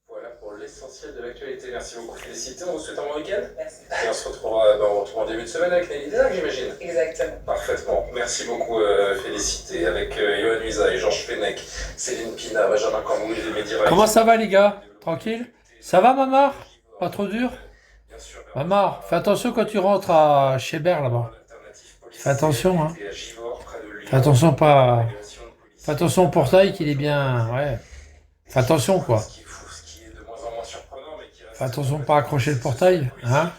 Voilà pour l'essentiel de l'actualité. Merci beaucoup, félicité. On vous souhaite un bon week-end. Merci. Et on se retrouve en début de semaine avec Nelly Denac, j'imagine. Exactement. Parfaitement. Merci beaucoup, félicité. Avec Yoann Usa et Georges Fenech, Céline Pina, Benjamin Cambouis, les médias. Comment ça va les gars? Tranquille? Ça va Mamar? Pas trop dur? Mamar, fais attention quand tu rentres à Chébert là-bas. Fais attention, hein. Fais attention pas. Fais attention au portail qu'il est bien. Ouais. Fais attention quoi. Fais attention de pas accrocher le portail, hein.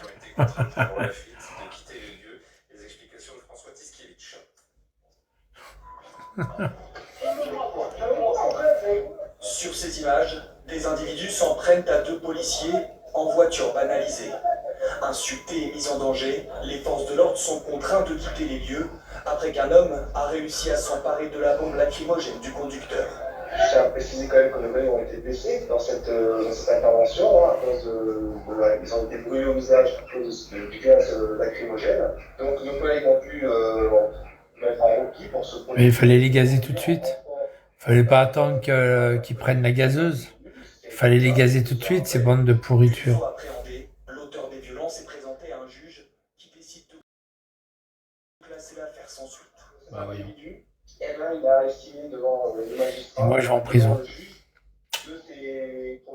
Sur ces images, des individus s'en prennent à deux policiers en voiture banalisée. Insultés et mis en danger, les forces de l'ordre sont contraints de quitter les lieux après qu'un homme a réussi à s'emparer de la bombe lacrymogène du conducteur. Je tiens à préciser quand même que nos collègues ont été blessés dans cette intervention, à cause ils ont été brûlés au visage à cause du gaz lacrymogène. Donc nos collègues ont pu mettre en repli pour se... Mais il fallait les gazer tout de suite. Il fallait pas attendre qu'ils prennent la gazeuse. Il fallait les gazer tout de suite, ces bandes de pourriture. L'auteur des violences est présenté à un juge qui décide de classer l'affaire sans suite. Bah voyons. Il a estimé devant le magistrat... Et moi je vais en prison. Je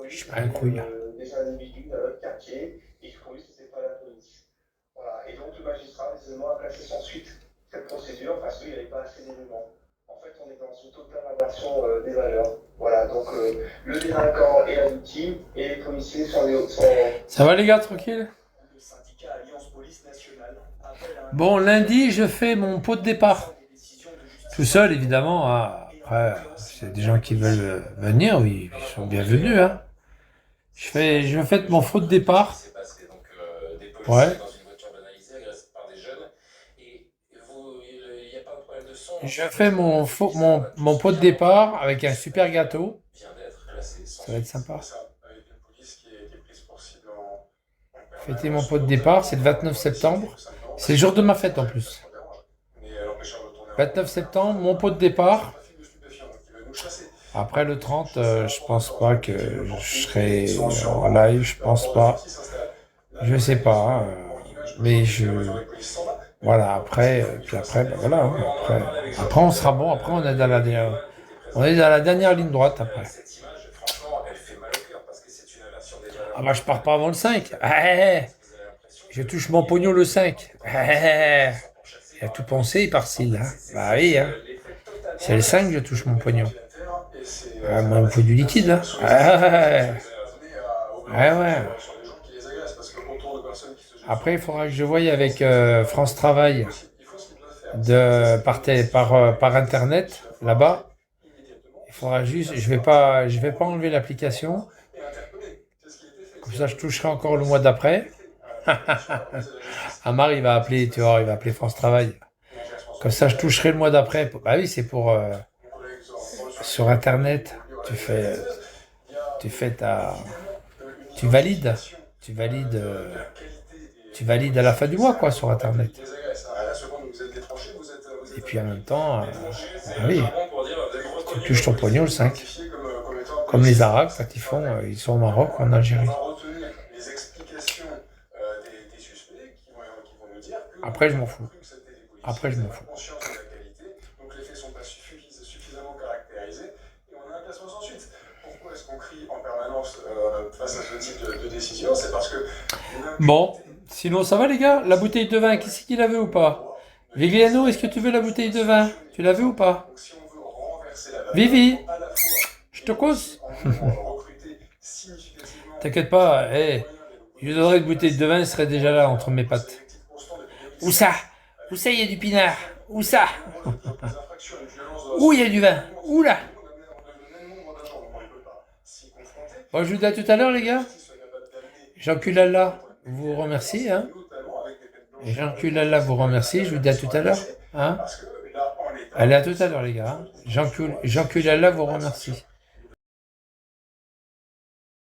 suis pas un couille. Des individus dans notre quartier, et pour lui c'était pas la police. Voilà. Et donc le magistrat décidément a classé sans suite cette procédure parce qu'il n'y avait pas assez d'éléments. En fait, on est dans une totale inversion des valeurs. Voilà, donc le délinquant est la victime et les policiers sont les autres. Ça va les gars, tranquille? Le syndicat Alliance Police Nationale appelle à un... Bon, lundi, je fais mon pot de départ. Tout seul, évidemment. Hein. Après, c'est des gens qui veulent venir, oui, ils sont bienvenus. Hein. Je fais mon pot de départ. Ouais. Je fais mon pot de départ avec un super gâteau. Ça va être sympa. Fêter mon pot de départ, c'est le 29 septembre. C'est le jour de ma fête en plus. 29 septembre, mon pot de départ. Après le 30, je pense pas que je serai en live, je pense pas. Je sais pas. Mais voilà, après, puis après, ben voilà. Hein, après, on sera bon. Après, on est dans la dernière ligne droite après. Ah bah, je pars pas avant le 5. Je touche mon pognon le 5. Il a tout pensé, par-ci, hein. Bah oui, hein. C'est le 5 que je touche mon pognon. Moi, il me faut du liquide, là. Ouais. Après, il faudra que je voie avec France Travail par Internet, là-bas. Il faudra juste... Je vais pas enlever l'application. Comme ça, je toucherai encore le mois d'après. Amar, il va appeler, tu vois, il va appeler France Travail. Comme ça, je toucherai le mois d'après. Bah oui, c'est pour... sur Internet, tu valides à la fin du mois, quoi, sur Internet. Et puis en même temps, bah oui, tu touches ton pognon le 5. Comme les Arabes, quand ils sont au Maroc ou en Algérie. Après, je m'en fous. Donc les faits sont pas suffisamment caractérisés et on a un classement sans suite. Pourquoi est-ce qu'on crie en permanence face à ce type de décision? C'est parce que... Bon, sinon ça va les gars? La bouteille de vin, qui c'est qui l'a vu ou pas? Viviano, est-ce que tu veux la bouteille de vin? Tu l'as vu ou pas? Vivi, je te cause. T'inquiète pas, je lui donnerais une bouteille de vin, elle serait déjà là entre mes pattes. Où ça? Où ça, il y a du pinard? Où ça? Où il y a du vin? Où là? Bon, je vous dis à tout à l'heure, les gars. Jean-Culalla vous remercie. Hein? Jean-Culalla vous remercie. Je vous dis à tout à l'heure. Hein? Allez, à tout à l'heure, les gars. Jean-Culalla vous remercie.